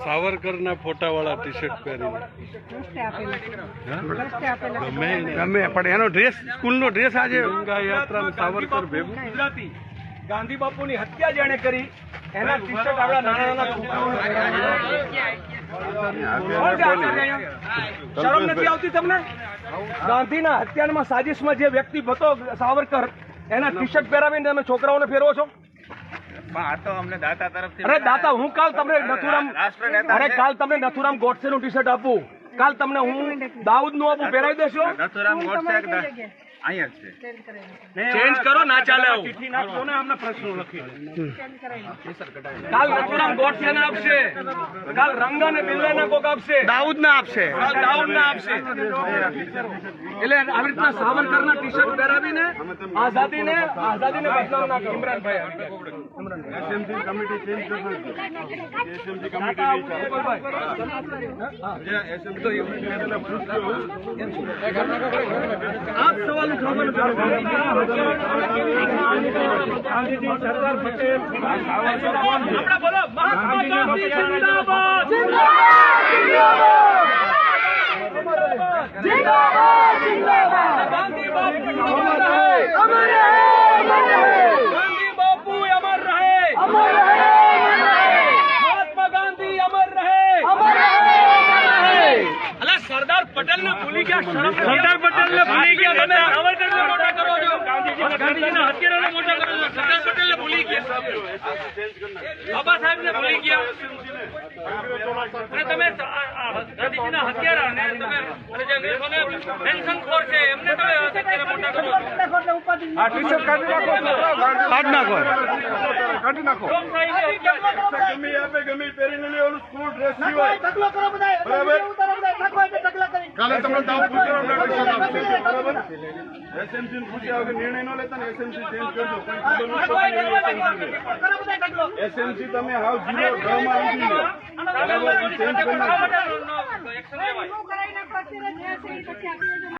સાવરકરના ફોટાવાળા T shirt પહેરીને ગમે પણ એનો ડ્રેસ સ્કૂલનો ડ્રેસ આજે ગંગા યાત્રા સાવરકર ભેગું ગુજરાતી ગાંધી બાપુની હત્યા જેણે કરી એના ટી શર્ટ આપણા નાના શરમ નથી આવતી તમને? ગાંધીના હત્યામાં સાજિશમાં જે વ્યક્તિ હતો સાવરકર એના ટી શર્ટ પહેરાવીને તમે છોકરાઓને ફેરવો છો? અરે દાતા, હું કાલ તમને નથુરામ ગોડસે નું ટી શર્ટ આપું, કાલ તમને હું દાઉદ નું આપું, પહેરાવી દેશો? ચેન્જ કરો, ના ચાલે આવું. કાલ નથુરામ ગોડસે ને આપશે, કાલ રંગા ને બિલ્લા ને કોક આપશે, દાઉદ ના આપશે. એટલે આવી રીતના સાવરકર ના ટી શર્ટ પહેરાવીને આઝાદીને બદનામ ના કરો. ઇમરાનભાઈ એસએમસી કમિટી ચેન્જ કરશે. એસએમસી કમિટી આપ સવાલ ઉઠાવવાનું ચાલુ કરો. ગાંધીજી, સરદાર પટેલ, આપણે બોલો મહાત્મા ગાંધી જિંદાબાદ, જિંદાબાદ, જિંદાબાદ. ગાંધી બાપુ અમર રહે, અમર રહે, ગાંધી બાપુ અમર રહે, અમર રહે, મહાત્મા ગાંધી અમર રહે, અમર રહે. અલા સરદાર પટેલ ને ભૂલી ગયા, શરમ. સરદાર પટેલ ને ભૂલી ગયા, તમે સાવરકર ને મોટા કરો છો, ગાંધીજીના હત્યારાને મોટા કરો છો. સરદાર પટેલ ને ભૂલી ગયા, બાબા સાહેબ ને ભૂલી ગયા, અને તમે ગાંધીજીના હત્યારાને તમે જે અંગ્રેજોને પેન્શન ખોર છે એમને તમે અત્યારે મોટા કરો છો. આ ટી શર્ટ કાઢી નાખો, કાઢી નાખો. ગમે પહેરીને લેવાનું સ્કૂલ ડ્રેસ સિવાય કાલે તમને દાવ બરાબર. એસએમસી ને પૂછ્યા વગર નિર્ણય ન લેતા ને એસએમસી ચેન્જ કરજો. એસએમસી તમે હાવ ઝીરો ડ્રામા આવી ચેન્જ કરી નાખો.